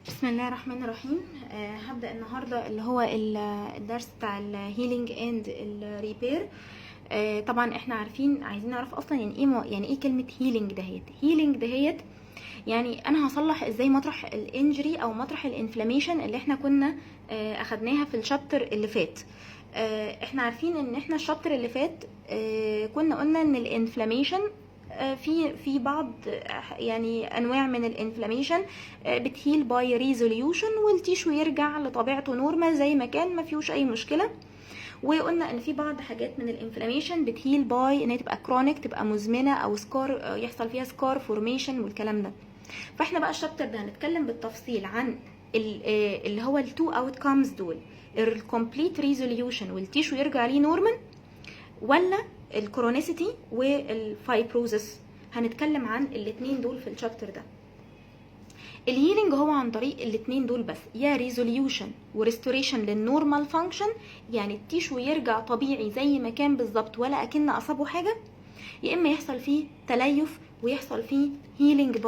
بسم الله الرحمن الرحيم. هبدأ النهاردة اللي هو الدرس بتاع الهيلينج اند الريبير. طبعا احنا عايزين نعرف اصلا يعني ايه كلمة هيلينج دهيت. يعني انا هصلح ازاي مطرح الانجري او مطرح الانفلاميشن اللي احنا كنا اخدناها في الشابتر اللي فات. احنا عارفين ان احنا الشابتر اللي فات كنا قلنا ان الانفلاميشن في بعض يعني انواع من الانفلاميشن بتهيل باي ريزوليوشن والتيشو يرجع لطبيعته نورمال زي ما كان، ما فيهوش اي مشكله. وقلنا ان في بعض حاجات من الانفلاميشن بتهيل باي ان هي تبقى كرونيك، تبقى مزمنه، او سكار يحصل فيها سكار فورميشن والكلام ده. فاحنا بقى الشابتر ده هنتكلم بالتفصيل عن اللي هو التو اوت كامز دول، الكومبليت ريزوليوشن والتيشو يرجع ليه نورمال، ولا الكرونيسيتي والفايبروزس. هنتكلم عن الاثنين دول في الشابتر ده. الهيلينج هو عن طريق الاثنين دول بس، يا ريزوليوشن وريستوريشن للنورمال فانكشن، يعني التيشو يرجع طبيعي زي ما كان بالظبط ولا اكن اصابه حاجه، يا اما يحصل فيه تليف ويحصل فيه هيلينج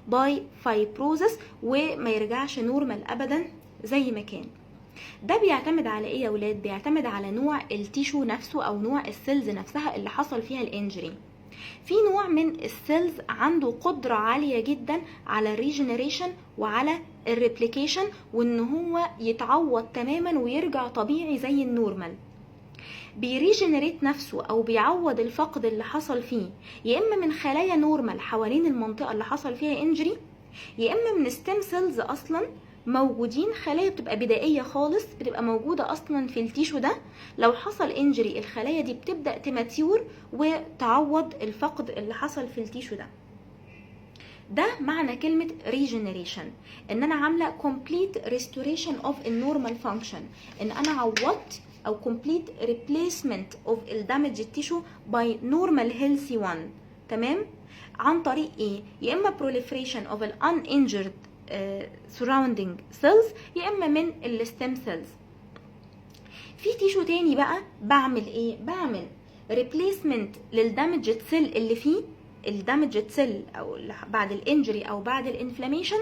باي فايبروزس وما يرجعش نورمال ابدا زي ما كان. ده بيعتمد على ايه يا ولاد؟ بيعتمد على نوع التيشو نفسه او نوع السيلز نفسها اللي حصل فيها الانجري. في نوع من السيلز عنده قدرة عالية جدا على الريجنريشن وعلى الريبليكيشن، وان هو يتعوض تماما ويرجع طبيعي زي النورمال. بيريجنريت نفسه او بيعوض الفقد اللي حصل فيه، يا اما من خلايا نورمال حوالين المنطقة اللي حصل فيها انجري، يا اما من ستيم سيلز اصلا موجودين، خلايا بتبقى بدائية خالص، بتبقى موجودة اصلا في التيشو ده. لو حصل انجري الخلايا دي بتبدأ تماتيور وتعوض الفقد اللي حصل في التيشو ده. ده معنى كلمة regeneration، ان انا عاملة complete restoration of a normal function، ان انا عوضت او complete replacement of damaged tissue by normal healthy one. تمام؟ عن طريق ايه؟ يا اما proliferation of an uninjured surrounding cells، يا اما من الستيم cells. في تيشو تاني بقى بعمل ايه؟ بعمل replacement للدامجد سيل اللي فيه، الدامجد سيل او بعد الانجري او بعد الانفلاميشن،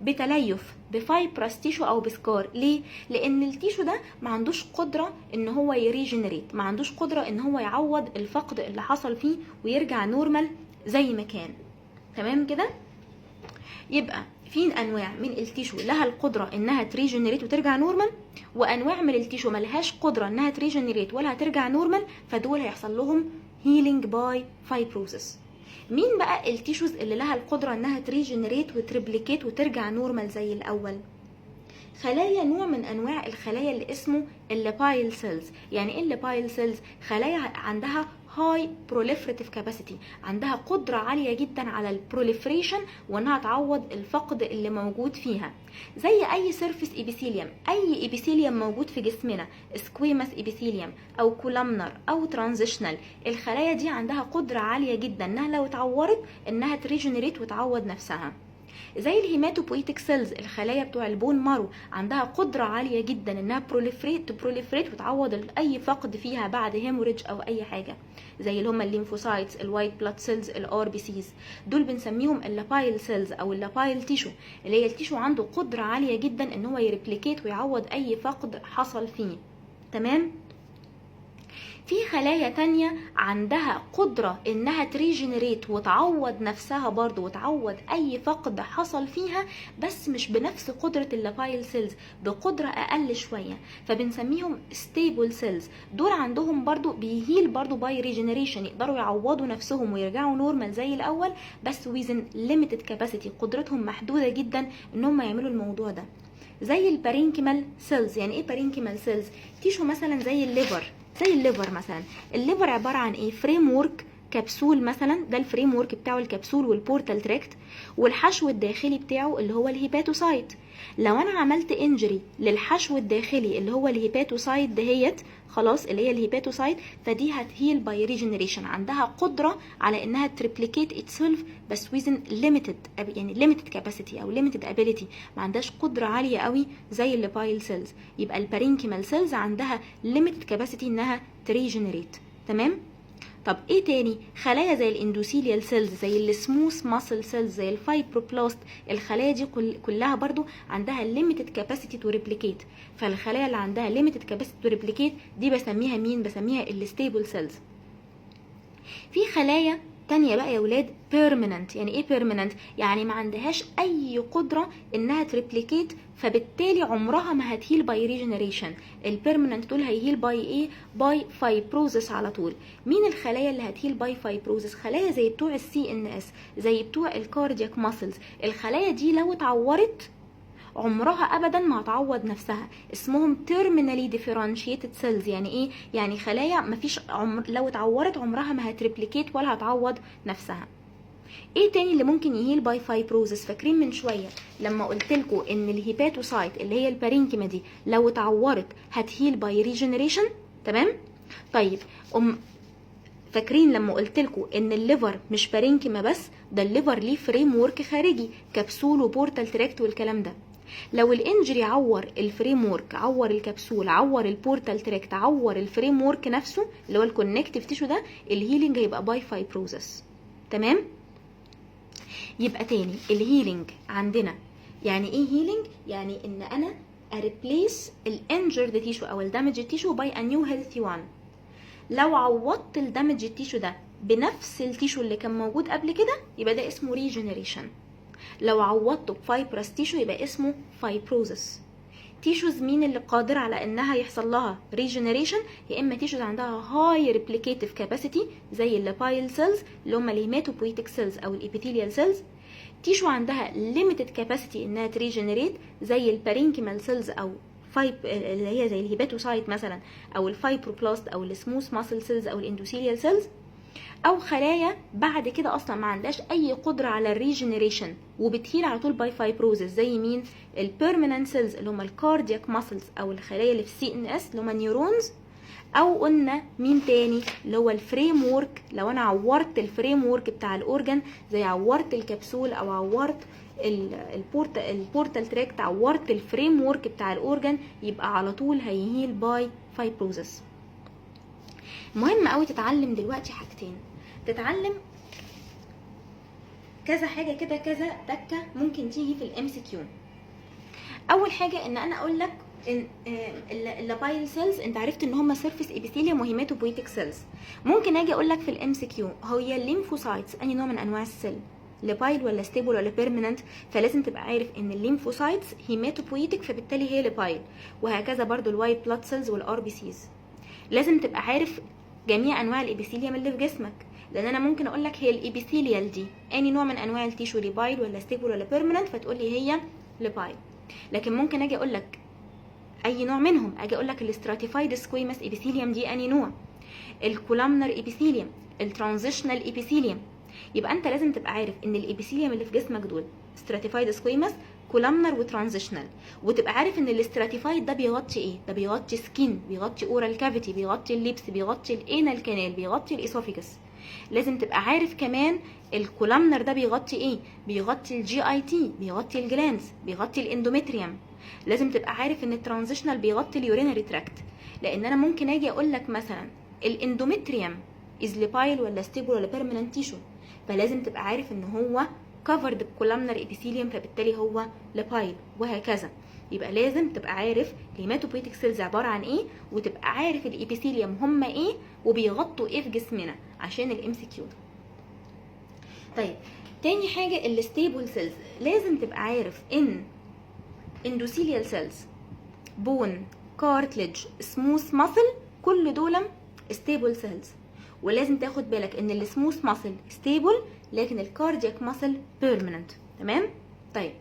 بتليف بفايبرس تيشو او بسكار. ليه؟ لان التيشو ده ما عندوش قدره ان هو يريجنريت، ما عندوش قدره ان هو يعوض الفقد اللي حصل فيه ويرجع نورمال زي ما كان. تمام كده؟ يبقى في انواع من التيشو لها القدره انها تريجنريت وترجع نورمال، وانواع من التيشو ملهاش قدره انها تريجنريت ولا هترجع نورمال، فدول هيحصل لهم هيلينج باي فايبروزس. مين بقى التيشوز اللي لها القدره انها تريجنريت وتريبليكيت وترجع نورمال زي الاول؟ خلايا نوع من انواع الخلايا اللي اسمه الليبايل سيلز. يعني ايه الليبايل سيلز؟ خلايا عندها هاي بروليفريتيف كاباسيتي، عندها قدره عاليه جدا على البروليفريشن وانها تعوض الفقد اللي موجود فيها. زي اي سيرفيس ايبيثيليوم، اي ايبيثيليوم موجود في جسمنا، سكويماس ايبيثيليوم او كولامنر او ترانزيشنال، الخلايا دي عندها قدره عاليه جدا انها لو اتعورت انها تريجنريت وتعوض نفسها. زي الهيماتوبويتيك سيلز، الخلايا بتوع البون مارو، عندها قدرة عالية جدا انها بروليفريت وتعوض اي فقد فيها بعد هيموريج او اي حاجة. زي اللي هم الليمفوسايتس، الوايت بلاد سيلز، الار بي سيز، دول بنسميهم اللابايل سيلز او اللابايل تيشو، اللي هي التيشو عنده قدرة عالية جدا ان هو يريبليكيت ويعوض اي فقد حصل فيه. تمام؟ في خلايا تانية عندها قدرة انها تريجنريت وتعوض نفسها برضو وتعوض اي فقد حصل فيها، بس مش بنفس قدرة اللابايل سيلز، بقدرة اقل شوية، فبنسميهم ستيبل سيلز. دول عندهم برضو بيهيل برضو باي ريجنريشن، يقدروا يعوضوا نفسهم ويرجعوا نورمال زي الاول، بس ويزن ليميتد كاباسيتي، قدرتهم محدودة جدا ان هم يعملوا الموضوع ده. زي البارينكيمال سيلز. يعني ايه بارينكيمال سيلز؟ تيشو مثلا زي الليفر مثلا. الليفر عباره عن ايه؟ فريم ورك، كبسول مثلا، ده الفريم ورك بتاعه الكبسول والبورتال تراكت، والحشو الداخلي بتاعه اللي هو الهيباتوسايت. لو انا عملت انجري للحشو الداخلي اللي هو الهيباتوسايت دهيت، خلاص، اللي هي الهيباتوسايت، فدي هتهيل باي ريجنريشن، عندها قدره على انها تريبليكيت اتسيلف، بس ويزن ليميتد، يعني ليميتد كاباسيتي او ليميتد ابيليتي، ما عندهاش قدره عاليه قوي زي الليبايل سيلز. يبقى البارينكيمال سيلز عندها ليميتد كاباسيتي انها تريجنريت. تمام؟ طب ايه تاني؟ خلايا زي الاندوثيليال سيلز، زي السموث ماسل سيلز، زي الفايبروبلاست. الخلايا دي كلها برضو عندها limited capacity to replicate. فالخلايا اللي عندها limited capacity to replicate دي بسميها مين؟ بسميها الستيبل سيلز. في خلايا تانية بقى يا ولاد permanent. يعني ايه permanent؟ يعني ما عندهاش اي قدرة انها تريبليكيت، فبالتالي عمرها ما هتهيل باي ريجنريشن. البيرمننت دول هيهيل باي ايه؟ باي فايبروزس على طول. مين الخلايا اللي هتهيل باي فايبروزس؟ خلايا زي بتوع السي ان اس، زي بتوع الكاردياك ماسلز. الخلايا دي لو اتعورت عمرها ابدا ما هتعوض نفسها، اسمهم terminally differentiated cells. يعني ايه؟ يعني خلايا مفيش لو اتعورت عمرها ما هتريبليكيت ولا هتعوض نفسها. ايه تاني اللي ممكن يهيل باي فايبروزس؟ فاكرين من شويه لما قلت لكم ان الهيباتوسايت اللي هي البارينكيما دي لو اتعورت هتهيل باي ريجنريشن، تمام؟ طيب فاكرين لما قلت لكم ان الليفر مش بارينكيما بس، ده الليفر ليه فريم ورك خارجي، كبسول وبورتال تراكت والكلام ده. لو الانجري عور الفريم ورك، عور الكبسول، عور البورتال تراكت، عور الفريم ورك نفسه اللي هو الكونكتيف تيشو ده، الهيلينج هيبقى باي فايبروزس. تمام؟ يبقى تاني الهيلينج عندنا يعني ايه هيلينج؟ يعني ان انا اريبليس الانجرد تيشو او الدامج تيشو باي ا نيو هيلثي وان. لو عوضت الدامج تيشو ده بنفس التيشو اللي كان موجود قبل كده يبقى ده اسمه ريجنريشن. لو عوضته بفايبرس تيشو يبقى اسمه فايبروزس. تيشوز مين اللي قادر على انها يحصل لها ريجنريشن؟ يا اما تيشوز عندها هاي ريبليكيتيف كاباسيتي زي الليبايل سيلز اللي هم الهيماتوبويتيك سيلز او الابيثيليال سيلز. تيشو عندها ليميتد كاباسيتي انها تريجنريت زي البارينكيمال سيلز او اللي هي زي الهيباتوسايت مثلا، او الفايبروبلاست او السموث ماسل سيلز او الاندوثيليال سيلز. او خلايا بعد كده اصلا ما عندهاش اي قدره على الريجنريشن وبتهيل على طول باي فايبروزس، زي مين؟ البيرمننت سيلز اللي هم الكاردياك ماسلز او الخلايا اللي في السي ان اس اللي هم النيورونز. او قلنا مين تاني؟ اللي هو الفريم وورك. لو انا عورت الفريم وورك بتاع الاورجن، زي عورت الكبسول او عورت البورتال تراكت، عورت الفريم وورك بتاع الاورجن، يبقى على طول هيهيل باي فايبروزس. مهم قوي تتعلم دلوقتي حاجتين، تتعلم كذا حاجه كده، كذا تكه ممكن تيجي في الام سي كيو. اول حاجه ان انا اقول لك ان اللابايل سيلز انت عرفت ان هم سيرفيس ابيثيليوم وهيماتوبويتيك سيلز. ممكن اجي اقول لك في الام سي كيو هي الليمفوسايتس انهي نوع من انواع السيل؟ ليبايل ولا ستيبل ولا بيرمننت؟ فلازم تبقى عارف ان الليمفوسايتس هيماتوبويتيك فبالتالي هي ليبايل، وهكذا برضو الوايت بلاد سيلز والار بي سيز. لازم تبقى عارف جميع انواع الابيثيليوم اللي في جسمك، لان انا ممكن اقول لك هي الابيثيليال دي اني نوع من انواع التيشو، ليبايل ولا ستيبل ولا بيرمننت، فتقول لي هي ليبايل. لكن ممكن اجي اقول لك اي نوع منهم، اجي اقول لك الاستراتيفايد سكويمس ابيثيليوم دي اني نوع، الكولامنر ابيثيليوم، الترانزيشنال ابيثيليوم. يبقى انت لازم تبقى عارف ان الابيثيليوم اللي في جسمك دول استراتيفايد سكويمس، كولامنر وترانزيشنال، وتبقى عارف ان الاستراتيفايد ده بيغطي ايه؟ ده بيغطي سكين، بيغطي اورال كافيتي، بيغطي الليبس، بيغطي الانال كانال، بيغطي الاسوفيجس. لازم تبقى عارف كمان الكولامنر ده بيغطي ايه؟ بيغطي الجي اي تي، بيغطي الجلانز، بيغطي الاندوميتريوم. لازم تبقى عارف ان الترانزيشنال بيغطي اليورينري تراكت، لان انا ممكن اجي اقول لك مثلا الاندوميتريوم از ليبايل ولا ستيبل ولا بيرمننت تيشو، فلازم تبقى عارف ان هو كفرد بكولامنر ابيثيليوم فبالتالي هو ليبايل، وهكذا. يبقى لازم تبقى عارف الهيماتوبويتيك سيلز عباره عن ايه، وتبقى عارف الابيثيليوم هم ايه وبيغطوا ايه في جسمنا عشان الام سي كيو. طيب تاني حاجه الستيبل سيلز، لازم تبقى عارف ان اندوثيليال سيلز، بون، كارتليج، سموث ماسل، كل دول ستيبل سيلز. ولازم تاخد بالك ان السموث ماسل ستيبل لكن الكاردياك ماسل بيرمننت. تمام؟ طيب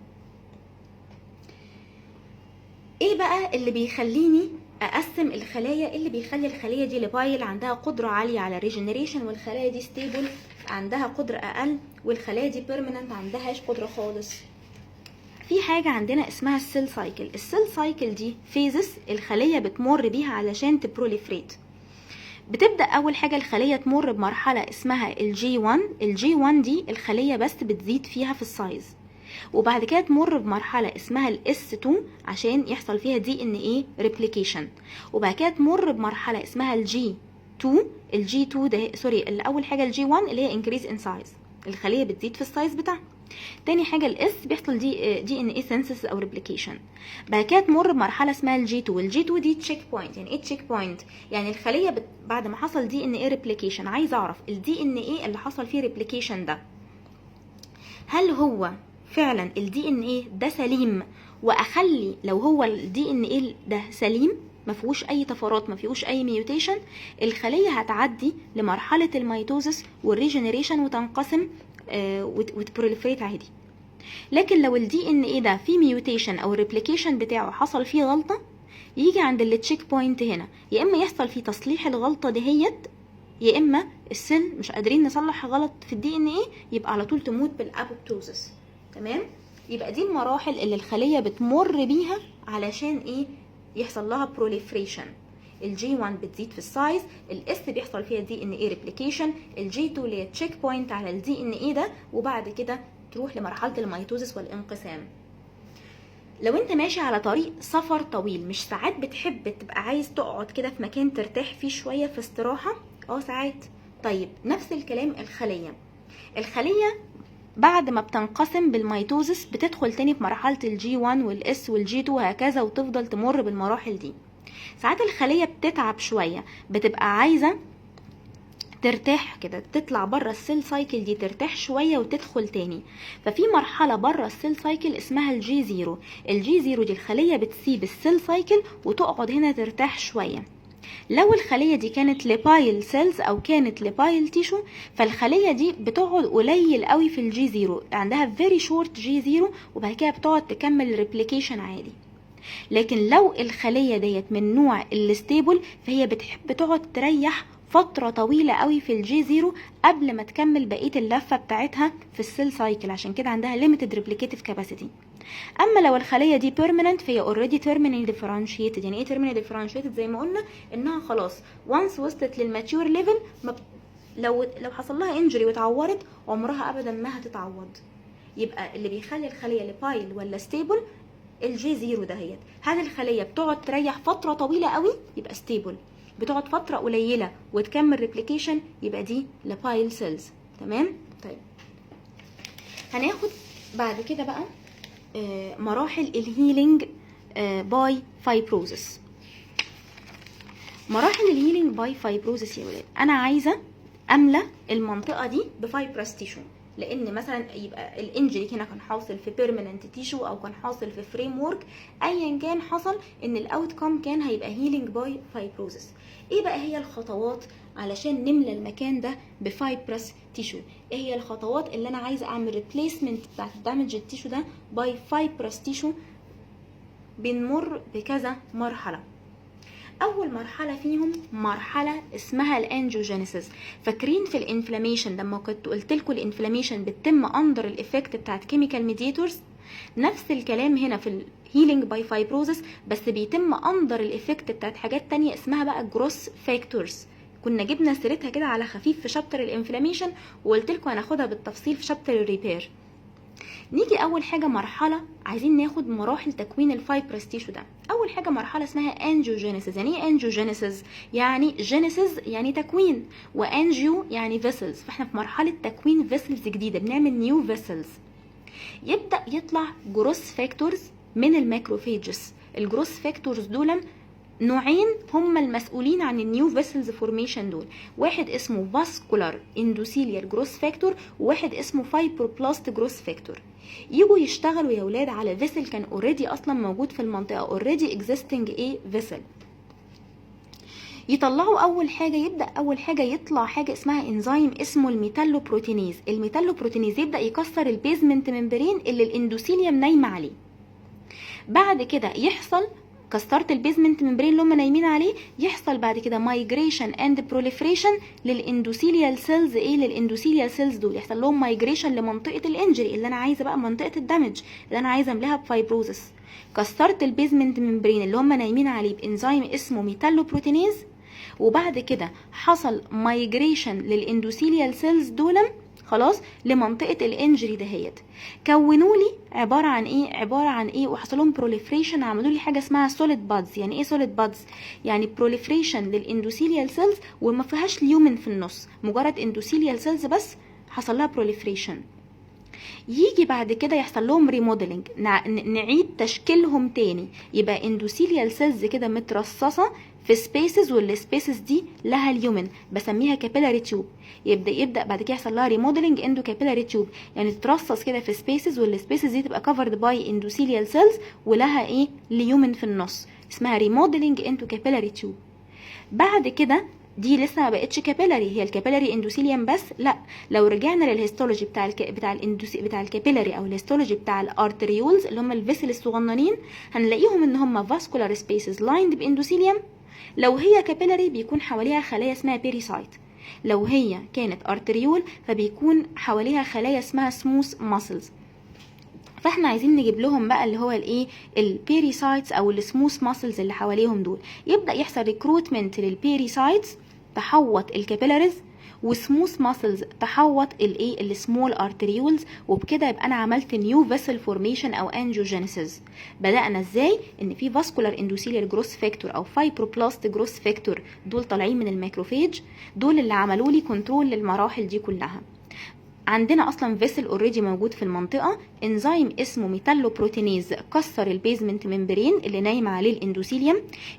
ايه بقى اللي بيخليني اقسم الخلايا؟ اللي بيخلي الخليه دي ليبايل عندها قدره عاليه على ريجنريشن، والخلايا دي ستيبل عندها قدره اقل، والخلايا دي بيرمننت عندهاش قدره خالص. في حاجه عندنا اسمها السيل سايكل. السيل سايكل دي فيزس الخليه بتمر بيها علشان تبروليفريت. بتبدأ أول حاجة الخلية تمر بمرحلة اسمها الجي 1. الجي 1 دي الخلية بس بتزيد فيها في السايز، وبعد كده تمر بمرحلة اسمها الاس 2 عشان يحصل فيها دي ان ايه ريبليكيشن، وبعد كده تمر بمرحلة اسمها الجي 2. الجي 2 ده سوري، اول حاجه الجي 1 اللي هي انكريز ان سايز، الخليه بتزيد في السايز بتاعها. تاني حاجه الاس بيحصل دي ان اي سينثيسيس او ريبليكيشن. بعد كده تمر بمرحله اسمها الجي 2. الجي 2 دي تشيك بوينت. يعني ايه تشيك بوينت؟ يعني الخليه بعد ما حصل دي ان اي ريبليكيشن، عايز اعرف الدي ان اي اللي حصل فيه ريبليكيشن ده هل هو فعلا الدي ان اي ده سليم، واخلي لو هو الدي ان اي ده سليم ما فيهوش اي طفرات، ما فيهوش اي ميوتيشن، الخليه هتعدي لمرحله الميتوزس والريجنريشن وتنقسم وتبروليفريت عادي. لكن لو الدي ان اي ده فيه ميوتيشن او الريبليكيشن بتاعه حصل فيه غلطه، يجي عند التشيك بوينت هنا يا اما يحصل فيه تصليح الغلطه دهيت، يا اما السيل مش قادرين نصلح غلط في الدي ان ايه، يبقى على طول تموت بالابوبتوزس. تمام؟ يبقى دي المراحل اللي الخليه بتمر بيها علشان ايه؟ يحصل لها بروليفريشن. الجي 1 بتزيد في السايز، الاس بيحصل فيها دي ان ايه ريبليكيشن، الجي 2 اللي هي تشيك بوينت على الدي ان ايه ده، وبعد كده تروح لمرحله الميتوزس والانقسام. لو انت ماشي على طريق سفر طويل، مش ساعات بتحب تبقى عايز تقعد كده في مكان ترتاح فيه شويه في استراحه؟ ساعات. طيب نفس الكلام الخليه بعد ما بتنقسم بالميتوزس بتدخل تاني في مرحله الجي 1 والاس والجي 2 وهكذا، وتفضل تمر بالمراحل دي. ساعات الخليه بتتعب شويه، بتبقى عايزه ترتاح كده، تطلع بره السيل سايكل دي، ترتاح شويه وتدخل تاني. ففي مرحله بره السيل سايكل اسمها الجي 0. الجي 0 دي الخليه بتسيب السيل سايكل وتقعد هنا ترتاح شويه. لو الخليه دي كانت ليبايل سيلز او كانت ليبايل تيشو، فالخليه دي بتقعد قليل قوي في الجي 0، عندها فيري شورت جي 0، وبعد كده بتقعد تكمل ريبليكيشن عادي. لكن لو الخليه ديت من نوع الستيبل، فهي بتحب تقعد تريح فترة طويلة قوي في الجي 0 قبل ما تكمل بقية اللفة بتاعتها في السيل سايكل، عشان كده عندها limited replicative capacity. اما لو الخلية دي permanent فهي already terminally differentiated. يعني ايه terminally differentiated؟ زي ما قلنا انها خلاص once وصلت للماتيور ليفل، لو حصل لها انجري واتعورت عمرها ابدا ما هتتعوض. يبقى اللي بيخلي الخلية لبايل ولا ستيبل الجي 0 دهيت. هل الخلية بتقعد تريح فترة طويلة قوي؟ يبقى ستيبل. بتقعد فترة قليلة وتكمل ريبليكيشن، يبقى دي لابايل سيلز. تمام؟ طيب هناخد بعد كده بقى مراحل الهيلينج باي فايبروزس. مراحل الهيلينج باي فايبروزس يا ولاد، انا عايزه املى المنطقه دي بفايبرس تيشو، لان مثلا يبقى الانجري هنا كان حاصل في بيرمننت تيشو او كان حاصل في فريم ورك، ايا كان حصل ان الاوت كوم كان هيبقى هيلينج باي فايبروزس. ايه بقى هي الخطوات علشان نملى المكان ده بفايبرس تيشو؟ ايه هي الخطوات اللي انا عايزه اعمل ريبليسمنت بتاعت الدامج التيشو ده باي فايبرس تيشو؟ بنمر بكذا مرحله. اول مرحله فيهم مرحله اسمها الانجيوجينيسيس. فاكرين في الانفلاميشن لما كنت قلت لكم الانفلاميشن بتتم اندر الايفكت بتاعت كيميكال ميديتورز؟ نفس الكلام هنا في الهيلينج باي فايبروزس، بس بيتم اندر الايفكت بتاعت حاجات تانية اسمها بقى جروس فاكتورز. كنا جبنا سيرتها كده على خفيف في شابتر الانفلاميشن، وقلت لكم هناخدها بالتفصيل في شابتر الريبير. نيجي اول حاجه مرحله عايزين ناخد مراحل تكوين الفايبرس تيشو ده. اول حاجه مرحله اسمها انجيوجينيسيس. يعني ايه انجيوجينيسيس؟ يعني جينيسيس يعني تكوين، وانجيو يعني فيسلز. فاحنا في مرحله تكوين فيسلز جديده، بنعمل نيو فيسلز. يبدا يطلع جروس فاكتورز من الماكروفيجز. الجروس فاكتورز دول نوعين هم المسؤولين عن النيو فيسلز فورميشن دول، واحد اسمه فاسكولار اندوثيليال جروس فاكتور، وواحد اسمه فايبروبلاست جروس فاكتور. يجوا يشتغلوا يا ولاد على فيسل كان اوريدي اصلا موجود في المنطقه، اوريدي اكزيستنج ايه فيسل. يطلعوا اول حاجه يطلع حاجه اسمها انزيم اسمه الميتالوبروتينيز. الميتالوبروتينيز يبدا يكسر البيزمنت ممبرين اللي الاندوثيليوم نايمه عليه. بعد كده يحصل كسرت البيزمنت ممبرين اللي هم نايمين عليه، يحصل بعد كده مايجريشن اند بروليفريشن للاندوثيليال سيلز. ايه للاندوثيليال سيلز دول؟ يحصل لهم مايجريشن لمنطقه الانجري اللي انا عايزه بقى، منطقه الدمج اللي انا عايزه املاها بفايبروزس. كسرت البيزمنت ممبرين اللي هم نايمين عليه بانزيم اسمه ميتالوبروتينيز، وبعد كده حصل مايجريشن للاندوثيليال سيلز دول، خلاص لمنطقه الانجري دهيت، كونوا لي عباره عن ايه وحصل لهم بروليفريشن، عملوا لي حاجه اسمها سوليد بادز. يعني ايه سوليد بادز؟ يعني بروليفريشن للاندوثيليال سيلز وما فيهاش اليومن في النص، مجرد اندوثيليال سيلز بس حصل لها بروليفريشن. يجي بعد كده يحصل لهم ريموديلنج، نعيد تشكيلهم تاني، يبقى اندوثيليال سيلز كده مترصصه في سبيسز، والسبيسز دي لها اليومن بسميها كابيلاري تيوب. يبدا بعد كده يحصل لها ريموديلنج اندو كابيلاري تيوب، يعني تترصص كده في سبيسز، والسبيسز دي تبقى كفرد باي اندوثيليال سيلز ولها ايه اليومن في النص، اسمها ريموديلنج اندو كابيلاري تيوب. بعد كده دي لسه ما بقتش كابيلاري، هي الكابيلاري اندوثيليوم بس، لا لو رجعنا للهيستولوجي بتاع الكابيلاري او الهيستولوجي بتاع الارتريولز اللي هم الفيسل الصغننين، هنلاقيهم ان هم فاسكولار سبيسز لايند باندوثيليوم. لو هي كابيلاري بيكون حواليها خلايا اسمها بيريسايت، لو هي كانت ارتريول فبيكون حواليها خلايا اسمها سموث ماسلز. فاحنا عايزين نجيب لهم بقى اللي هو الايه البيريسايتس او السموث ماسلز اللي حواليهم دول. يبدا يحصل ريكروتمنت للبيريسايتس تحوط الكابيلاريز، وسموث ماسلز تحوط الايه السمول ارتريولز، وبكده يبقى انا عملت نيو فيسل فورميشن او انجيوجينيسيس. بدانا ازاي؟ ان في فاسكولار اندوثيليال جروث فاكتور او فايبروبلاست جروث فاكتور، دول طالعين من الماكروفيج، دول اللي عملوا لي كنترول للمراحل دي كلها. عندنا اصلا فيسل اوريدي موجود في المنطقه، انزيم اسمه ميتالو بروتينيز كسر البيزمنت ممبرين اللي نايم عليه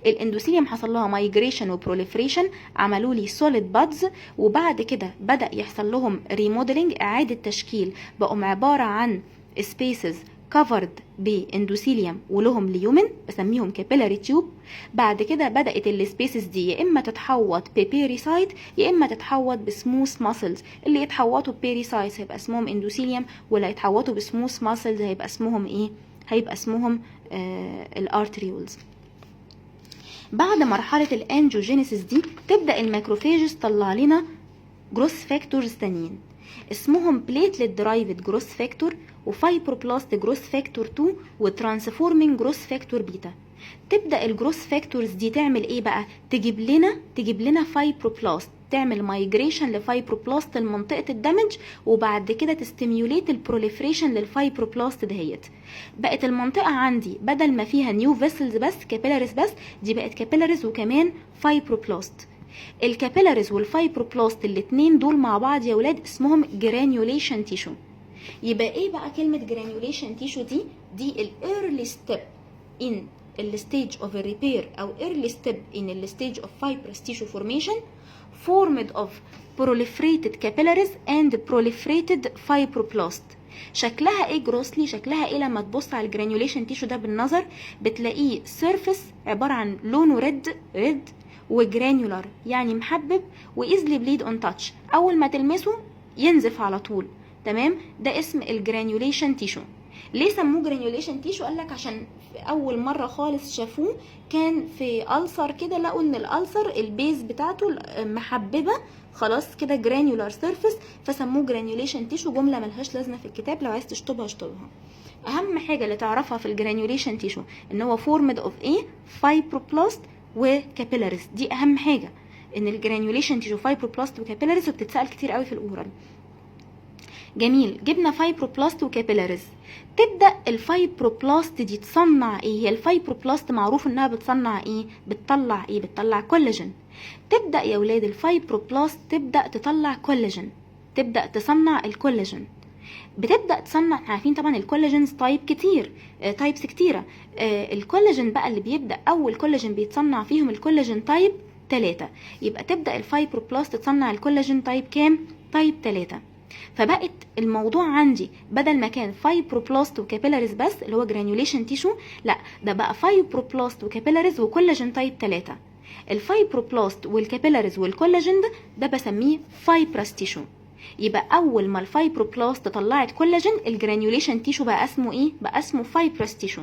الاندوثيليوم حصل لها مايجريشن وبروليفريشن، عملوا لي سوليد بادز، وبعد كده بدا يحصل لهم ريموديلنج اعاده تشكيل، بقوا عباره عن سبيسز كفرد باندوثيليوم ولهم ليومن بسميهم كابيلاري تيوب. بعد كده بدات السبيسز دي يا اما تتحوط ببيريسايت يا اما تتحوط بسموث ماسلز، اللي يتحوطوا ببيريسايت هيبقى اسمهم اندوثيليوم، ولا يتحوطوا بسموث ماسلز هيبقى اسمهم ايه؟ هيبقى اسمهم الارتريولز. بعد مرحله الانجيوجينيسيس دي تبدا الماكروفيجز تطلع لنا جروث فاكتورز تانيين اسمهم بليتلت درايفد جروث فاكتور، وفايبروبلاست جروث فاكتور 2، وترانسفورمينج جروث فاكتور بيتا. تبدا الجروث فاكتورز دي تعمل ايه بقى؟ تجيب لنا فايبروبلاست، تعمل مايجريشن لفايبروبلاست لمنطقه الدمج، وبعد كده تستيميوليت البروليفريشن للفايبروبلاست دهيت. بقت المنطقه عندي بدل ما فيها نيو فيسلز بس كابيلاريز بس، دي بقت كابيلاريز وكمان فايبروبلاست. الكابيلاريز والفايبروبلاست الاتنين دول مع بعض يا ولاد اسمهم جرانيوليشن تيشو. يبقى ايه بقى كلمة جرانيوليشن تيشو دي الايرلي ستيب ان الستيج اوف الريبير او early step in الستيج اوف fibrous tissue formation formed of proliferated capillaries and proliferated fibroblast. شكلها ايه جروسلي؟ شكلها ايه لما تبص على الجرانيوليشن تيشو ده بالنظر؟ بتلاقيه سيرفيس عبارة عن لونه ريد وجرانيولار يعني محبب، وايزلي بليد اون تاتش، اول ما تلمسه ينزف على طول. تمام، ده اسم الجرانيوليشن تيشو. ليه سموه جرانيوليشن تيشو؟ قالك عشان في اول مره خالص شافوه كان في ألسر كده، لقوا ان الألسر البيز بتاعته محببه خلاص كده جرانيولار سيرفيس، فسموه جرانيوليشن تيشو. جمله ملهاش لازمه في الكتاب، لو عايز تشطبها اشطبها. اهم حاجه اللي تعرفها في الجرانيوليشن تيشو ان هو فورمد اوف ايه؟ فايبروبلاست وكابيلاريز. دي اهم حاجه، ان الجرانيوليشن تيشو فايبروبلاست وكابيلاريز، وبتتسال كتير قوي في الاورال. جميل، جبنا فايبروبلاست وكابيلاريز. تبدا الفايبروبلاست دي تصنع ايه؟ هي الفايبروبلاست معروف انها بتصنع ايه؟ بتطلع ايه؟ بتطلع كولاجين. تبدا يا ولاد الفايبروبلاست تبدا تطلع كولاجين، تبدا تصنع الكولاجين. بتبدا تصنع، عارفين طبعا الكولاجينز تايبس كتيره. الكولاجين بقى اللي بيبدا اول كولاجين بيتصنع فيهم الكولاجين تايب 3، يبقى تبدا الفايبروبلاست تصنع الكولاجين تايب كام؟ تايب 3. فبقت الموضوع عندي بدل ما كان فايبروبلاست وكابيلاريز بس اللي هو جرانيوليشن تيشو، لا ده بقى فايبروبلاست وكابيلاريز وكولاجين تايب 3. الفايبروبلاست والكابيلاريز والكولاجين ده بسميه فايبرس تيشو. يبقى اول ما الفايبروبلاست طلعت كولاجين الجرانيوليشن تيشو بقى اسمه ايه؟ بقى اسمه فايبرس تيشو.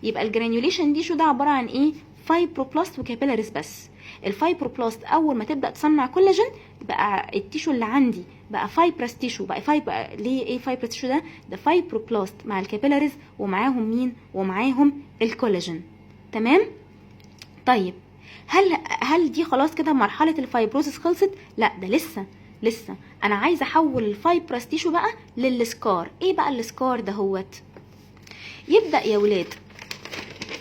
يبقى الجرانيوليشن تيشو ده عباره عن ايه؟ فايبروبلاست وكابيلاريز بس. الفايبروبلاست اول ما تبدا تصنع كولاجين بقى التيشو اللي عندي بقى فايبرس تيشو. بقى ليه ايه فايبرس تيشو ده فايبروبلاست مع الكابيلاريز ومعاهم مين؟ ومعاهم الكولاجين. تمام. طيب هل دي خلاص كده مرحله الفايبروسيس خلصت؟ لا، ده لسه لسه انا عايزه احول الفايبرس تيشو بقى للسكار. ايه بقى السكار دهوت؟ يبدا يا ولاد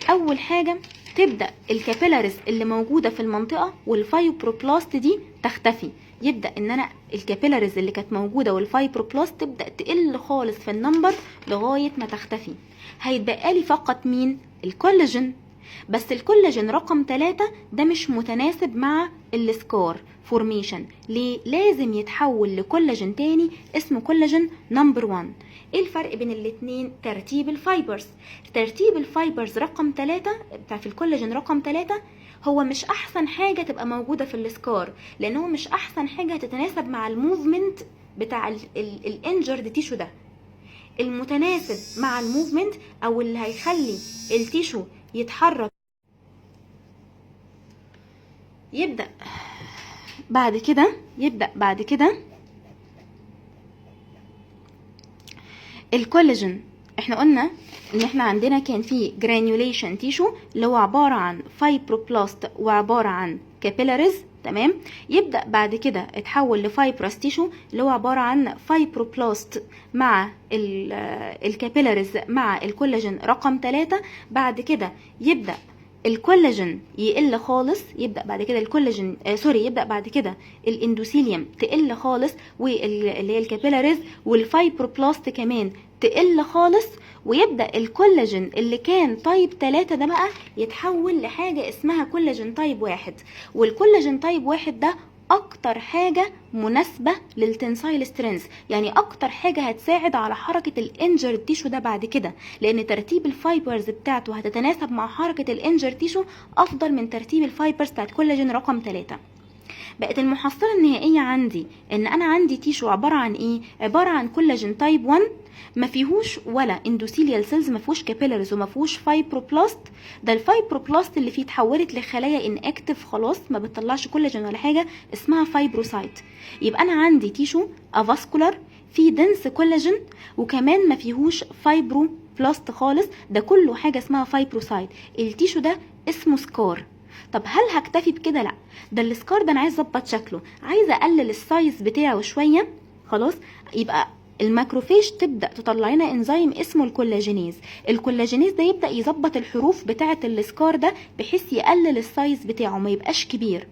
اول حاجه تبدا الكابيلاريز اللي موجوده في المنطقه والفايبروبلاست دي تختفي. يبدا ان انا الكابيلاريز اللي كانت موجوده والفايبروبلاست تبدا تقل خالص في النمبر لغايه ما تختفي. هيتبقى لي فقط مين؟ الكولاجين. بس الكولاجين رقم 3 ده مش متناسب مع السكار فورميشن. ليه؟ لازم يتحول لكولاجين تاني اسمه كولاجين نمبر 1. ايه الفرق بين الاتنين؟ ترتيب الفايبرز. ترتيب الفايبرز رقم 3 بتاع في الكولاجين رقم 3 هو مش احسن حاجه تبقى موجوده في السكار، لان هو مش احسن حاجه تتناسب مع الموفمنت بتاع الانجرد تيشو ده. المتناسب مع الموفمنت او اللي هيخلي التيشو يتحرك يبدأ بعد كده الكولاجين. احنا قلنا ان احنا عندنا كان في جرانيوليشن تيشو اللي هو عبارة عن فايبروبلاست وعبارة عن كابيلاريز، تمام. يبدأ بعد كده اتحول لفايبرس تيشو اللي هو عبارة عن فايبروبلاست مع الكابيلاريز مع الكولاجين رقم 3. بعد كده يبدأ الكولاجين يقل خالص، يبدأ بعد كده الكولاجين يبدأ بعد كده الاندوثيليوم تقل خالص، واللي هي الكابيلاريز والفايبروبلاست كمان تقل خالص، ويبدأ الكولاجين اللي كان تايب 3 ده بقى يتحول لحاجة اسمها كولاجين تايب 1. والكولاجين تايب 1 ده اكتر حاجة مناسبة للتنسايل سترينث، يعني اكتر حاجة هتساعد على حركة الانجر تيشو ده بعد كده، لان ترتيب الفايبرز بتاعته هتتناسب مع حركة الانجر تيشو افضل من ترتيب الفايبرز بتاعت كولاجين رقم 3. بقت المحصلة النهائية عندي ان انا عندي تيشو عبارة عن ايه؟ عبارة عن كولاجين تايب 1 ما فيهوش ولا اندوثيليال سيلز، ما فيهوش كابيلاريز، وما فيهوش فايبروبلاست. ده الفايبروبلاست اللي فيه اتحولت لخلايا ان اكتف خلاص ما بتطلعش كولاجين ولا حاجه، اسمها فايبروسايت. يبقى انا عندي تيشو افاسكولار فيه دنس كولاجين وكمان ما فيهوش فايبروبلاست خالص، ده كله حاجه اسمها فايبروسايت. التيشو ده اسمه سكار. طب هل هكتفي بكده؟ لا، ده السكار ده انا عايز اظبط شكله، عايزه اقلل السايز بتاعه شويه. خلاص، يبقى الماكروفيج تبدا تطلع لنا انزيم اسمه الكولاجينيز. الكولاجينيز ده يبدا يظبط الحروف بتاعه السكار ده بحيث يقلل السايز بتاعه ما يبقاش كبير.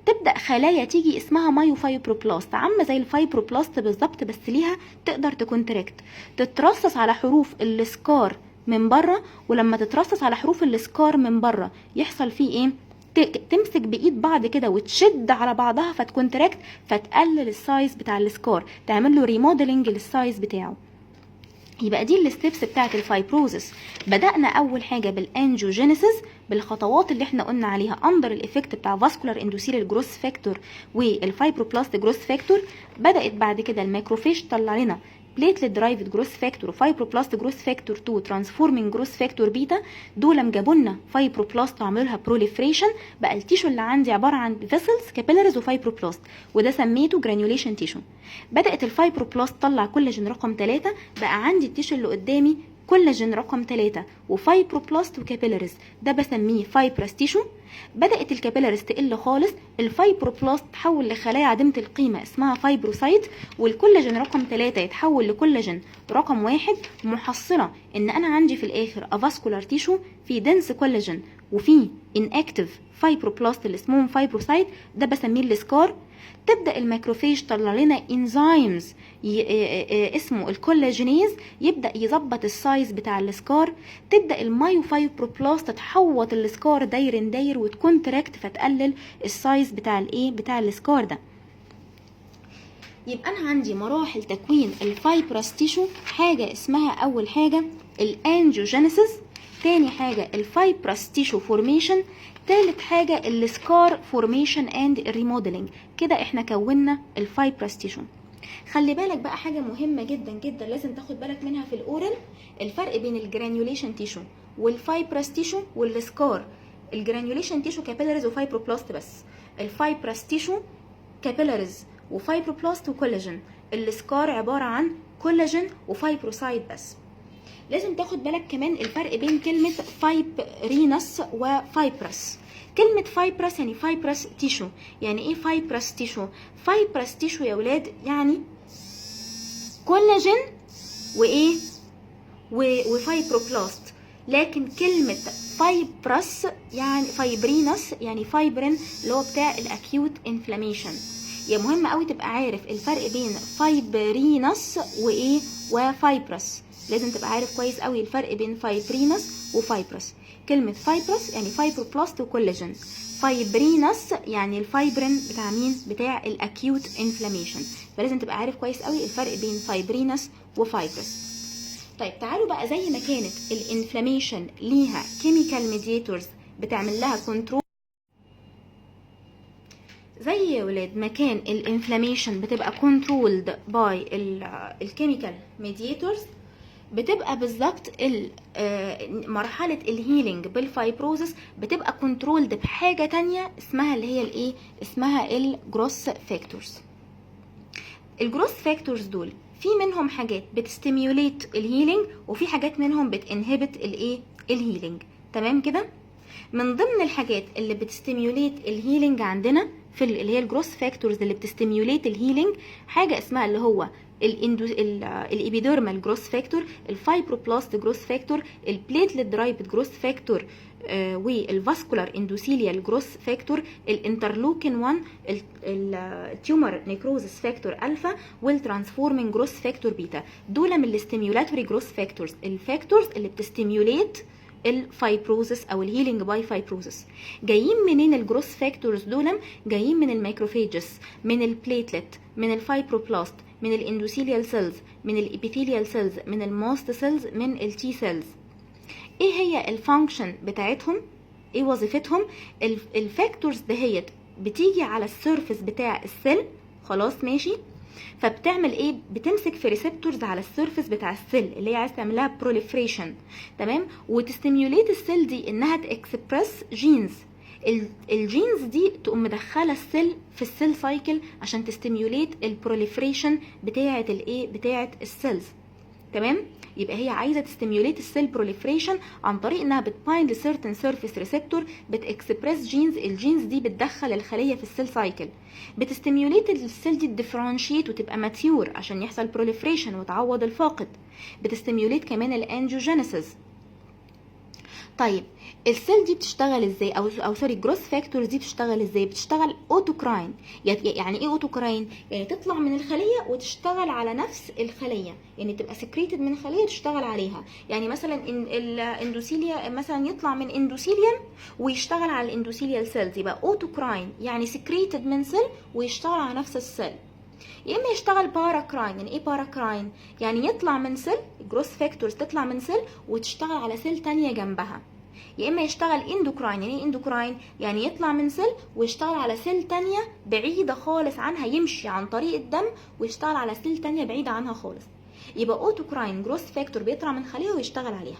تبدا خلايا تيجي اسمها مايوفايبروبلاست، عامله زي الفايبروبلاست بالظبط بس ليها تقدر تكونتراكت، تترصص على حروف السكار من بره. ولما تترصص على حروف السكار من بره يحصل فيه ايه؟ تمسك بايد بعض كده وتشد على بعضها فتكونتراكت، فتقلل السايز بتاع السكار، تعمل له ريموديلنج للسايز بتاعه. يبقى دي الستبس بتاعه الفايبروزس. بدأنا اول حاجه بالانجيوجينيسيس بالخطوات اللي احنا قلنا عليها اندر الايفكت بتاع فاسكولار اندوثيليال جروث فاكتور والفايبروبلاست جروث فاكتور. بدأت بعد كده الماكروفيج تطلع لنا بليتلت درايفد جروث فاكتور وفايبروبلاست جروث فاكتور 2 ترانسفورمينج جروث فاكتور بيتا. دول جابوا لنا فايبروبلاست وعملوا لها بروليفريشن، بقى التيشو اللي عندي عباره عن فيسلز كابيلاريز وفايبروبلاست، وده سميته جرانيوليشن تيشو. بدات الفايبروبلاست تطلع كولاجين رقم 3، بقى عندي التيشو اللي قدامي كولاجين رقم 3 وفايبروبلاست وكابيلاريز، ده بسميه فايبرس تيشو. بدات الكابيلاريز تقل خالص، الفايبروبلاست تحول لخلايا عديمه القيمه اسمها فايبروسايت، والكولاجين رقم 3 يتحول لكولاجين رقم 1. محصله ان انا عندي في الاخر افاسكولار تيشو في دنس كولاجين وفي اناكتيف فايبروبلاست اللي اسمهم فايبروسايت، ده بسميه السكار. تبدا الماكروفيج تطلع لنا انزيمز اسمه الكولاجينيز، يبدا يظبط السايز بتاع السكار. تبدا المايوفايبروبلاست تحوط السكار داير وتكونتراكت فتقلل السايز بتاع الايه بتاع السكار ده. يبقى انا عندي مراحل تكوين الفايبرس تيشو، حاجه اسمها اول حاجه الانجيوجينيسيس، تاني حاجه الفايبرس تيشو فورميشن، تالت حاجه السكار فورميشن اند ريموديلنج. كده احنا كونا الفايبرس تيشو. خلي بالك بقى حاجه مهمه جدا جدا لازم تاخد بالك منها في الاورال، الفرق بين الجرانيوليشن تيشو والفايبرس تيشو والسكار. الجرانيوليشن تيشو كابيلاريز وفايبروبلاست بس، الفايبرس تيشو كابيلاريز وفايبروبلاست وكولاجين، السكار عباره عن كولاجين وفايبروسايت بس. لازم تاخد بالك كمان الفرق بين كلمة فايبرينس وفايبرس. كلمة فايبرس يعني فايبرس تيشو. يعني ايه فايبرس تيشو؟ فايبرس تيشو يا ولاد يعني كولاجين وايه وفايبروبلاست. لكن كلمة فايبرس يعني فايبرينس يعني فايبرين اللي هو بتاع الاكيوت انفلاميشن. يا مهم قوي تبقى عارف الفرق بين فايبرينس وايه وفايبرس. لازم تبقى عارف كويس قوي الفرق بين فايبرينس وفايبرس. كلمة فايبرس يعني فايبروبلاست وكولاجين. فايبرينس يعني الفايبرين بتاع مين؟ بتاع الاكيوت انفلاميشن. فلازم تبقى عارف كويس قوي الفرق بين فايبرينس وفايبرس. طيب تعالوا بقى، زي ما كانت الانفلاميشن ليها كيميكال ميدياتورز بتعمل لها كنترول، زي يا ولاد ما كان الانفلاميشن بتبقى كنترولد باي الكيميكال ميدياتورز، بتبقى بالظبط مرحله الهيلينج بالفايبروزس بتبقى كنترولد بحاجه تانية اسمها اللي هي الايه؟ اسمها الجروث فاكتورز. الجروث فاكتورز دول في منهم حاجات بتستيميوليت الهيلينج وفي حاجات منهم بتنهبت الايه؟ الهيلينج. تمام كده؟ من ضمن الحاجات اللي بتستيميوليت الهيلينج عندنا في اللي هي الجروث فاكتورز اللي بتستيميوليت الهيلينج حاجه اسمها اللي هو الابيديرمال جروث فاكتور، الفايبروبلاست جروث فاكتور، البليتلت درايفد جروث فاكتور، والفاسكولار اندوثيليال جروث فاكتور، الانترلوكين 1، التيومر نيكروزس فاكتور الفا، والترانسفورمينج جروث فاكتور بيتا. دول من الاستيميولاتوري جروث فاكتورز، الفاكتورز اللي بتستيميوليت الفايبروزس او الهيلينج باي فايبروزس. جايين منين الجروث فاكتورز دول؟ جايين من الميكروفيجس، من البليتلت، من الفايبروبلاست، من الاندوثيليال سيلز، من الابيثيليال سيلز، من الماست سيلز، من التي سيلز. ايه هي الفانكشن بتاعتهم؟ ايه وظيفتهم؟ الفاكتورز دهيت بتيجي على السيرفيس بتاع السيل، خلاص ماشي، فبتعمل ايه؟ بتمسك في ريسبتورز على السيرفيس بتاع السيل اللي هي عايز تعمل لها بروليفريشن، تمام، وتستيميوليت السيل دي انها تاكسبرس جينز. الجينز دي تقوم مدخله السيل في السيل سايكل عشان تستيميوليت البروليفريشن بتاعه الايه؟ بتاعه السيلز. تمام؟ يبقى هي عايزه تستيميوليت السيل بروليفريشن عن طريق انها بتبايند لسيرتن سيرفيس ريسبتور بتاكسبرس جينز. الجينز دي بتدخل الخليه في السيل سايكل، بتستيميوليت السيل دي تديفرنشيت وتبقى ماتيور عشان يحصل بروليفريشن وتعوض الفاقد. بتستيميوليت كمان الانجيوجينيسيس. طيب السيل دي بتشتغل ازاي؟ او سوري الجروث فاكتورز دي بتشتغل ازاي؟ بتشتغل اوتوكراين. يعني ايه اوتوكراين؟ يعني تطلع من الخليه وتشتغل على نفس الخليه، يعني تبقى سكريتد من خليه تشتغل عليها. يعني مثلا الاندوثيليا مثلا يطلع من اندوثيليوم ويشتغل على الاندوثيليال سيلز، يبقى اوتوكراين يعني سكريتد من سيل ويشتغل على نفس السيل. يا اما يشتغل باراكراين. يعني ايه باراكراين؟ يعني يطلع من سيل، الجروث فاكتورز تطلع من سيل وتشتغل على سيل تانية جنبها. يا اما يشتغل اندوكراين. يعني ايه اندوكراين؟ يعني يطلع من سيل ويشتغل على سيل تانية بعيدة خالص عنها، يمشي عن طريق الدم ويشتغل على سيل تانية بعيدة عنها خالص. يبقى اوتوكراين جروث فاكتور بيطلع من خلية ويشتغل عليها،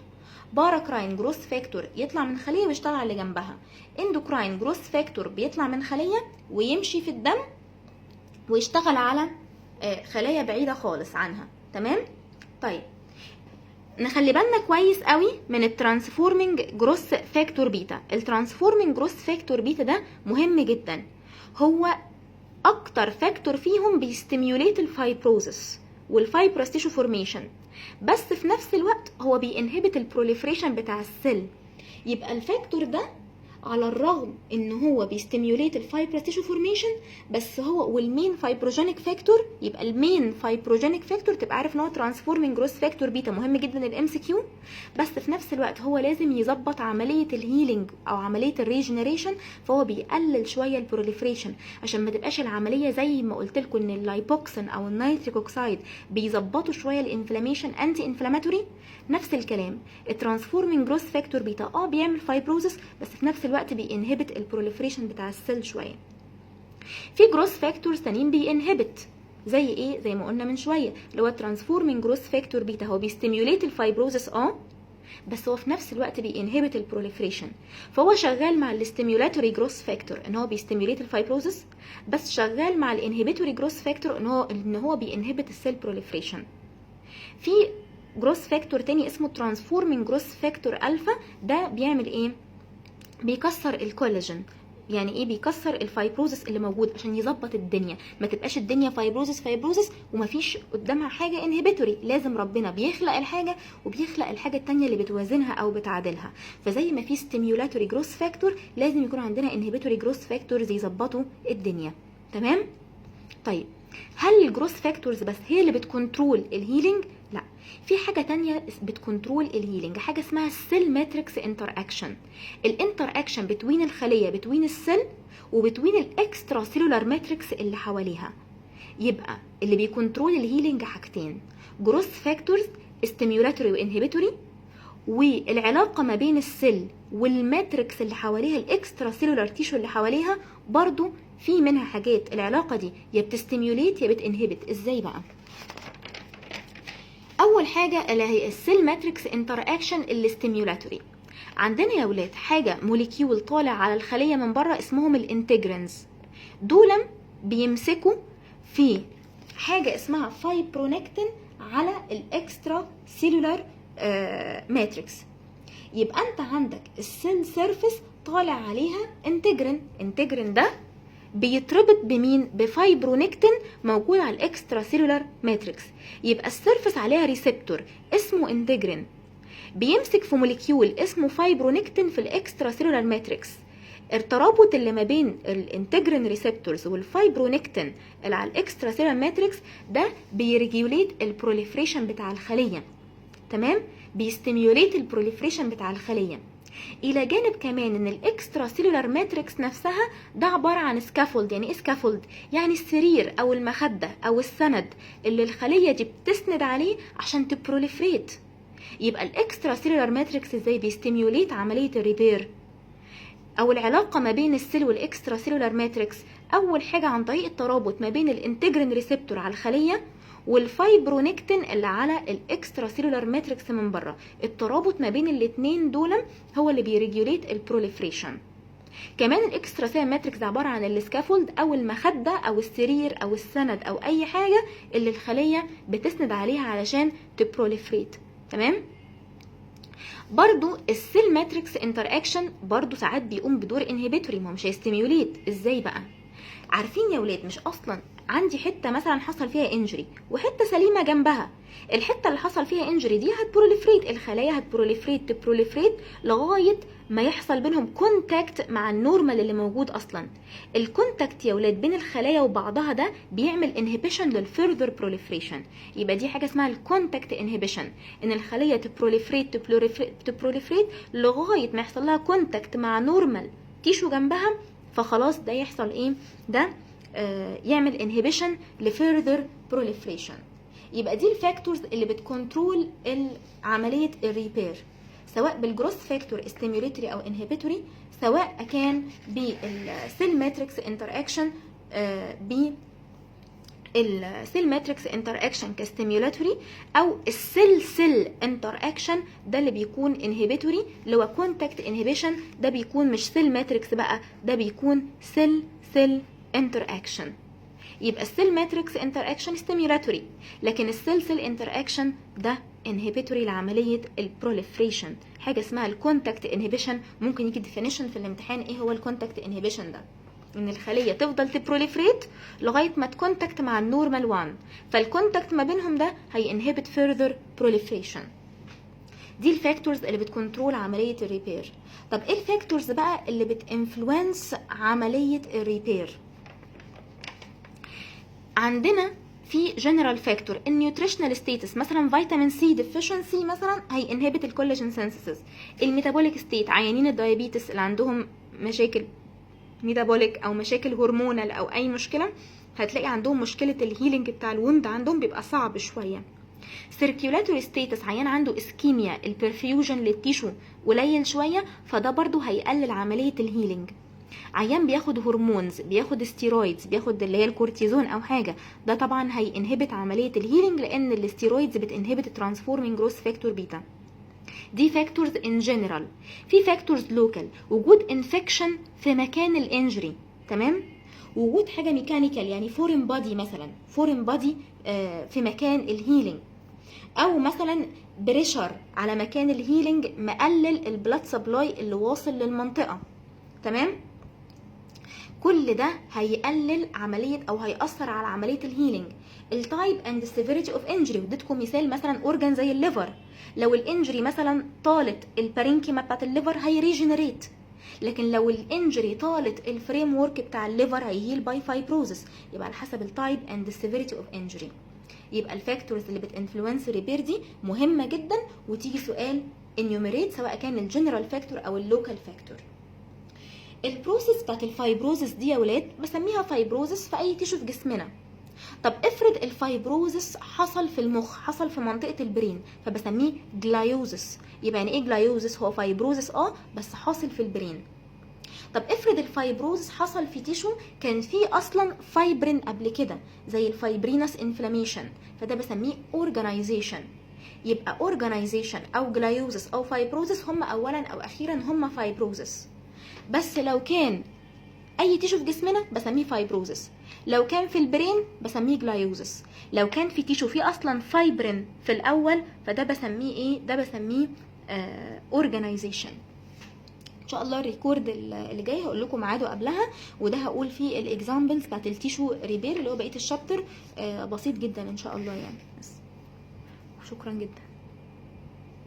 باراكراين جروث فاكتور يطلع من خلية ويشتغل على اللي جنبها، اندوكراين جروث فاكتور بيطلع من خلية ويمشي في الدم ويشتغل على خلايا بعيدة خالص عنها. تمام؟ طيب نخلي بالنا كويس قوي من الترانسفورمينج جروث فاكتور بيتا. الترانسفورمينج جروث فاكتور بيتا ده مهم جدا، هو اكتر فاكتور فيهم بيستيميوليت الفايبروزس والفايبرس تيشو فورميشن، بس في نفس الوقت هو بينهبت البروليفريشن بتاع السيل. يبقى الفاكتور ده على الرغم ان هو بيستيميوليت الفايبرس تيشو فورميشن، بس هو والمين فايبروجينيك فاكتور، يبقى المين فايبروجينيك فاكتور تبقى عارف ان هو ترانسفورمينج جروث فاكتور بيتا، مهم جدا الام سي كيو، بس في نفس الوقت هو لازم يظبط عمليه الهيلينج او عمليه الريجنريشن، فهو بيقلل شويه البروليفريشن عشان ما تبقاش العمليه زي ما قلت لكم ان اللايبوكسين او النيتريك اوكسايد بيظبطوا شويه الانفلاميشن انتي انفلاماتوري. نفس الكلام الترانسفورمينج جروث فاكتور بيتا بيعمل فايبروزس بس في نفس الوقت بينهبت البروليفريشن بتاع السيل شويه. في جروث فاكتورز تانيين بينهبت زي ايه؟ زي ما قلنا من شويه اللي هو الترانسفورمينج جروث فاكتور بيتا، هو بيستيميوليت الفايبروزس بس هو في نفس الوقت بينهبت البروليفريشن، فهو شغال مع الاستيميولاتوري جروث فاكتور ان هو بيستيميوليت الفايبروزس، بس شغال مع الانهبيتوري جروث فاكتور ان هو بينهبت السيل بروليفريشن. في جروس فاكتور تاني اسمه ترانسفورمينج جروس فاكتور الفا. ده بيعمل ايه؟ بيكسر الكولاجين. يعني ايه بيكسر الفايبروزس اللي موجود عشان يظبط الدنيا، ما تبقاش الدنيا فايبروزس ومفيش قدامها حاجه انهبيتوري. لازم ربنا بيخلق الحاجه وبيخلق الحاجه التانية اللي بتوازنها او بتعادلها. فزي ما في ستيميولاتوري جروس فاكتور لازم يكون عندنا انهبيتوري جروس فاكتورز يظبطوا الدنيا. تمام؟ طيب هل الجروس فاكتورز بس هي اللي بتكنترول الهيلينج؟ لا، في حاجه تانية بتكنترول الهيلينج، حاجه اسمها السيل ماتريكس انتر اكشن. الانتر اكشن بتوين الخليه بتوين السيل وبتوين الاكسترا سيلولار ماتريكس اللي حواليها. يبقى اللي بيكنترول الهيلينج حاجتين، جروس فاكتورز ستيميولاتوري وانهبيتوري، والعلاقه ما بين السيل والماتريكس اللي حواليها الاكسترا سيلولار تيشو اللي حواليها برضو في منها حاجات العلاقه دي يا بتستيميوليت يا بتنهبت. ازاي بقى؟ اول حاجه اللي هي السيل ماتريكس انتر اكشن الاستيميولاتوري. عندنا يا ولاد حاجه موليكيول طالع على الخليه من بره اسمهم الانتجرينز. دول بيمسكوا في حاجه اسمها فايبرونكتين على الاكسترا سيلولار ماتريكس. يبقى انت عندك السيل سيرفيس طالع عليها انتجرين ده بيتربط بمين؟ بفايبرونكتين موجود على الاكسترا سيلولار ماتريكس. يبقى السيرفيس عليها ريسبتور اسمه انتجرين بيمسك في موليكيول اسمه فايبرونكتين في الاكسترا سيلولار ماتريكس. الترابط اللي ما بين الانتجرين ريسبتورز والفايبرونكتين اللي على الاكسترا سيلولار ماتريكس ده بيريجوليت البروليفريشن بتاع الخليه. تمام؟ بيستيميوليت البروليفريشن بتاع الخليه. الى جانب كمان ان الاكسترا سيلولار ماتريكس نفسها ده عباره عن سكافولد. يعني ايه سكافولد؟ يعني السرير او المخده او السند اللي الخليه دي بتسند عليه عشان تبروليفريت. يبقى الاكسترا سيلولار ماتريكس ازاي بيستيميوليت عمليه الريبير او العلاقه ما بين السيل والاكسترا سيلولار ماتريكس؟ اول حاجه عن طريق الترابط ما بين الانتجرين ريسبتور على الخليه والفايبرونكتين اللي على الاكسترا سيلولار ماتريكس من بره. الترابط ما بين الاثنين دول هو اللي بيريجوليت البروليفريشن. كمان الاكسترا سيلولار ماتريكس عباره عن السكافولد او المخده او السرير او السند او اي حاجه اللي الخليه بتسند عليها علشان تبروليفريت. تمام؟ برضو السيل ماتريكس انتر اكشن برضو ساعات بيقوم بدور انهبيتوري، ما هو مش هيستيميوليت. ازاي بقى؟ عارفين يا ولاد مش اصلا عندي حته مثلا حصل فيها انجري وحته سليمه جنبها، الحته اللي حصل فيها انجري دي هتبروليفريت، الخلايا هتبروليفريت لغايه ما يحصل بينهم كونتاكت مع النورمال اللي موجود اصلا. الكونتاكت يا ولاد بين الخلايا وبعضها ده بيعمل انهبيشن للفيرذر بروليفريشن. يبقى دي حاجه اسمها الكونتاكت انهبيشن، ان الخليه تبروليفريت لغايه ما يحصل لها كونتاكت مع نورمال تيشو جنبها، فخلاص ده يحصل ايه؟ ده يعمل انهبيشن لفيرذر بروليفريشن. يبقى دي الفاكتورز اللي بتكنترول عمليه الريبير، سواء بالجروس فاكتور ستيميوليتوري او انهبيتوري، سواء كان بالسيل ماتريكس انتر اكشن السيل ماتريكس انتر اكشن كستيميولاتوري، او السيل انتر اكشن ده اللي بيكون انهبيتوري اللي هو كونتاكت انهبيشن. ده بيكون مش سيل ماتريكس بقى، ده بيكون سيل انتر اكشن. يبقى السيل ماتريكس انتر اكشن ستيميولاتوري، لكن السيل انتر اكشن ده انهبيتوري لعمليه البروليفريشن، حاجه اسمها الكونتاكت انهبيشن. ممكن يجي ديفينيشن في الامتحان ايه هو الكونتاكت انهبيشن ده؟ ان الخليه تفضل تبروليفريت لغايه ما تكونتاكت مع النورمال 1، فالكونتاكت ما بينهم ده هينهبت فيرذر بروليفريشن. دي الفاكتورز اللي بتكنترول عمليه الريبير. طب ايه الفاكتورز بقى اللي بتانفلونس عمليه الريبير؟ عندنا في جنرال فاكتور النيوتريشنال ستيتس، مثلا فيتامين سي ديفيشنسي مثلا هينهبت الكولاجين سينثيسيس. الميتابوليك ستيت، عيانين الدايابيتس اللي عندهم مشاكل ميتابوليك او مشاكل هرمونال او اي مشكله، هتلاقي عندهم مشكله الهيلينج بتاع الوند عندهم بيبقى صعب شويه. سيركيولاتوري ستيتس، عيان عنده اسكيميا، البرفيوجن للتيشو قليل شويه، فده برضو هيقلل عمليه الهيلينج. عيان بياخد هرمونز، بياخد ستيرويدز، بياخد اللي هي الكورتيزون او حاجه، ده طبعا هينهبت عمليه الهيلينج، لان الستيرويدز بتنهبت الترانسفورمينج جروث فاكتور بيتا. دي فاكتورز ان جنرال. في فاكتورز لوكال، وجود انفكشن في مكان الانجري، تمام؟ وجود حاجه ميكانيكال، يعني فورين بادي مثلا، فورين بادي في مكان الهيلينج، او مثلا بريشر على مكان الهيلينج مقلل البلاد سبلاي اللي واصل للمنطقه. تمام؟ كل ده هيقلل عمليه او هيأثر على عمليه الهيلينج. التايب اند سيفيريتي اوف انجري، واديتكم مثال مثلا اورجان زي الليفر، لو الانجري مثلا طالت البارينكيما بتاعت الليفر هيريجنريت، لكن لو الانجري طالت الفريم ورك بتاع الليفر هيهيل باي فايبروزس. يبقى على حسب التايب اند سيفيريتي اوف انجري. يبقى الفاكتورز اللي بتانفلونس ريبير دي مهمه جدا، وتيجي سؤال انيوميريت سواء كان الجنرال فاكتور او اللوكال فاكتور. البروسيس بتاعت الفايبروزس دي يا ولاد بسميها فايبروزس في اي تيشو في جسمنا. طب افرض الفايبروزس حصل في المخ، حصل في منطقه البرين، فبسميه جلايوزس. يبقى يعني ايه جلايوزس؟ هو فايبروزس بس حاصل في البرين. طب افرض الفايبروزس حصل في تيشو كان فيه اصلا فايبرين قبل كده زي الفايبرينس انفلاميشن، فده بسميه اورجانيزيشن. يبقى اورجانيزيشن او جلايوزس او فايبروزس هم اولا او اخيرا هم فايبروزس. بس لو كان اي تيشو في جسمنا بسميه فايبروزس، لو كان في البرين بسميه جلايوزس، لو كان في تيشو فيه اصلا فايبرين في الاول فده بسميه ايه؟ ده بسميه اورجانيزيشن. ان شاء الله الريكورد اللي جاي هقول لكم ميعاده قبلها، وده هقول فيه الاكزامبلز بتاعت التيشو ريبير اللي هو بقيه الشابتر. بسيط جدا ان شاء الله يعني. بس شكرا جدا.